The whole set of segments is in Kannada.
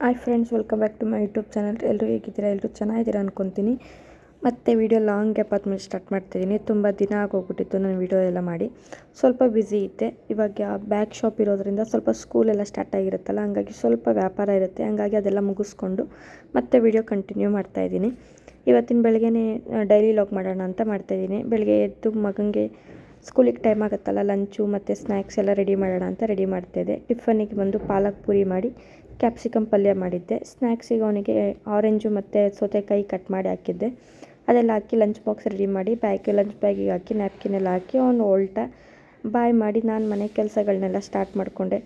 Hi friends, welcome back to my YouTube channel. ಎಲ್ಲರೂ ಹೇಗಿದ್ದೀರಾ? ಎಲ್ಲರೂ ಚೆನ್ನಾಗಿದ್ದೀರಾ ಅಂದ್ಕೊತೀನಿ. ಮತ್ತು ವಿಡಿಯೋ ಲಾಂಗ್ ಗ್ಯಾಪ್ ಆದಮೇಲೆ ಸ್ಟಾರ್ಟ್ ಮಾಡ್ತಿದ್ದೀನಿ. ತುಂಬ ದಿನ ಆಗೋಗ್ಬಿಟ್ಟಿತ್ತು ನಾನು ವಿಡಿಯೋ ಎಲ್ಲ ಮಾಡಿ. ಸ್ವಲ್ಪ ಬ್ಯುಸಿ ಇದ್ದೆ. ಇವಾಗ ಬ್ಯಾಗ್ ಶಾಪ್ ಇರೋದ್ರಿಂದ ಸ್ವಲ್ಪ ಸ್ಕೂಲೆಲ್ಲ ಸ್ಟಾರ್ಟ್ ಆಗಿರುತ್ತಲ್ಲ, ಹಾಗಾಗಿ ಸ್ವಲ್ಪ ವ್ಯಾಪಾರ ಇರುತ್ತೆ. ಹಾಗಾಗಿ ಅದೆಲ್ಲ ಮುಗಿಸ್ಕೊಂಡು ಮತ್ತೆ ವಿಡಿಯೋ ಕಂಟಿನ್ಯೂ ಮಾಡ್ತಾಯಿದ್ದೀನಿ. ಇವತ್ತಿನ ಬೆಳಗ್ಗೆನೇ ಡೈಲಿ ಲಾಗ್ ಮಾಡೋಣ ಅಂತ ಮಾಡ್ತಾಯಿದ್ದೀನಿ. ಬೆಳಗ್ಗೆ ಎದ್ದು ಮಗನಿಗೆ ಸ್ಕೂಲಿಗೆ ಟೈಮ್ ಆಗುತ್ತಲ್ಲ, ಲಂಚು ಮತ್ತು ಸ್ನ್ಯಾಕ್ಸ್ ಎಲ್ಲ ರೆಡಿ ಮಾಡೋಣ ಅಂತ ರೆಡಿ ಮಾಡ್ತಾಯಿದ್ದೆ. ಟಿಫನಿಗೆ ಬಂದು ಪಾಲಕ್ ಪೂರಿ ಮಾಡಿ ಕ್ಯಾಪ್ಸಿಕಮ್ ಪಲ್ಯ ಮಾಡಿದ್ದೆ. ಸ್ನ್ಯಾಕ್ಸಿಗೆ ಅವನಿಗೆ ಆರೆಂಜು ಮತ್ತು ಸೌತೆಕಾಯಿ ಕಟ್ ಮಾಡಿ ಹಾಕಿದ್ದೆ. ಅದೆಲ್ಲ ಹಾಕಿ ಲಂಚ್ ಬಾಕ್ಸ್ ರೆಡಿ ಮಾಡಿ ಲಂಚ್ ಬ್ಯಾಗಿಗೆ ಹಾಕಿ ನ್ಯಾಪ್ಕಿನ್ ಎಲ್ಲ ಹಾಕಿ ಅವನು ಹೊಲ್ಟ. ಬಾಯ್ ಮಾಡಿ ನಾನು ಮನೆ ಕೆಲಸಗಳನ್ನೆಲ್ಲ ಸ್ಟಾರ್ಟ್ ಮಾಡಿಕೊಂಡೆ.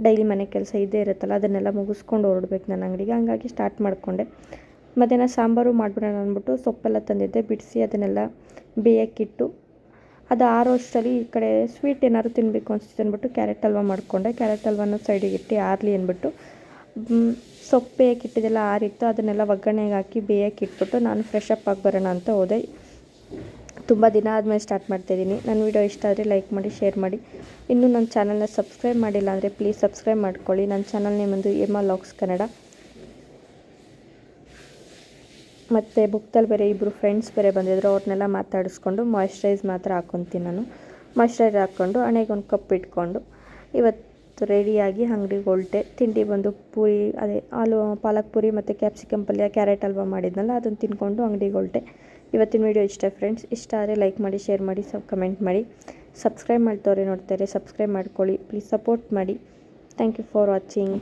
ಡೈಲಿ ಮನೆ ಕೆಲಸ ಇದ್ದೇ ಇರುತ್ತಲ್ಲ, ಅದನ್ನೆಲ್ಲ ಮುಗಿಸ್ಕೊಂಡು ಹೊರಡ್ಬೇಕು ನನ್ನ ಅಂಗಡಿಗೆ. ಹಂಗಾಗಿ ಸ್ಟಾರ್ಟ್ ಮಾಡಿಕೊಂಡೆ. ಮಧ್ಯಾಹ್ನ ಸಾಂಬಾರು ಮಾಡಿಬಿಡೋಣ ಅಂದ್ಬಿಟ್ಟು ಸೊಪ್ಪೆಲ್ಲ ತಂದಿದ್ದೆ, ಬಿಡಿಸಿ ಅದನ್ನೆಲ್ಲ ಬೇಯಕ್ಕಿಟ್ಟು ಅದು ಆರೋಷ್ಟರಲ್ಲಿ ಈ ಕಡೆ ಸ್ವೀಟ್ ಏನಾದ್ರು ತಿನ್ನಬೇಕು ಅನಿಸ್ತು ಅಂದ್ಬಿಟ್ಟು ಕ್ಯಾರೆಟ್ ಹಲ್ವ ಮಾಡಿಕೊಂಡೆ. ಕ್ಯಾರೆಟ್ ಹಲ್ವನ ಸೈಡಿಗೆ ಇಟ್ಟು ಆರಲಿ ಅಂದ್ಬಿಟ್ಟು ಸೊಪ್ಪು ಬೇಯಕ್ಕಿಟ್ಟಿದ್ದೆಲ್ಲ ಆರಿತ್ತು. ಅದನ್ನೆಲ್ಲ ಒಗ್ಗರಣೆಗೆ ಹಾಕಿ ಬೇಯಕ್ಕಿಟ್ಬಿಟ್ಟು ನಾನು ಫ್ರೆಶ್ ಅಪ್ ಆಗಿ ಬರೋಣ ಅಂತ ಹೋದೆ. ತುಂಬ ದಿನ ಆದಮೇಲೆ ಸ್ಟಾರ್ಟ್ ಮಾಡ್ತಾಯಿದ್ದೀನಿ. ನನ್ನ ವಿಡಿಯೋ ಇಷ್ಟ ಆದರೆ ಲೈಕ್ ಮಾಡಿ, ಶೇರ್ ಮಾಡಿ. ಇನ್ನೂ ನನ್ನ ಚಾನಲ್ನ ಸಬ್ಸ್ಕ್ರೈಬ್ ಮಾಡಿಲ್ಲ ಅಂದರೆ ಪ್ಲೀಸ್ ಸಬ್ಸ್ಕ್ರೈಬ್ ಮಾಡ್ಕೊಳ್ಳಿ. ನನ್ನ ಚಾನಲ್ ನೇಮೊಂದು ಎಮ್ಮ ಲಾಗ್ಸ್ ಕನ್ನಡ. ಮತ್ತು ಬುಕ್ದಲ್ಲಿ ಬೇರೆ ಇಬ್ಬರು ಫ್ರೆಂಡ್ಸ್ ಬೇರೆ ಬಂದಿದ್ರು. ಅವ್ರನ್ನೆಲ್ಲ ಮಾತಾಡಿಸ್ಕೊಂಡು ಮಾಯ್ಶ್ಚರೈಸ್ ಮಾತ್ರ ಹಾಕ್ಕೊತೀನಿ ನಾನು. ಮಾಯ್ಶ್ಚರೈಸರ್ ಹಾಕ್ಕೊಂಡು ಹಣೆಗೆ ಒಂದು ಕಪ್ ಇಟ್ಕೊಂಡು ಇವತ್ತು ರೆಡಿಯಾಗಿ ಅಂಗಡಿಗೆ ಹೊರಟೆ. ತಿಂಡಿ ಬಂದು ಪೂರಿ, ಅದೇ ಪಾಲಕ್ ಪೂರಿ ಮತ್ತು ಕ್ಯಾಪ್ಸಿಕಮ್ ಪಲ್ಯ, ಕ್ಯಾರೆಟ್ ಹಲ್ವ ಮಾಡಿದ್ನಲ್ಲ, ಅದನ್ನು ತಿನ್ಕೊಂಡು ಅಂಗಡಿಗೆ ಹೊರಟೆ. ಇವತ್ತಿನ ವೀಡಿಯೋ ಇಷ್ಟ ಫ್ರೆಂಡ್ಸ್. ಇಷ್ಟ ಆದರೆ ಲೈಕ್ ಮಾಡಿ, ಶೇರ್ ಮಾಡಿ, ಕಮೆಂಟ್ ಮಾಡಿ. ಸಬ್ಸ್ಕ್ರೈಬ್ ಮಾಡ್ತವ್ರೆ ನೋಡ್ತಾರೆ, ಸಬ್ಸ್ಕ್ರೈಬ್ ಮಾಡ್ಕೊಳ್ಳಿ ಪ್ಲೀಸ್, ಸಪೋರ್ಟ್ ಮಾಡಿ. Thank you for watching.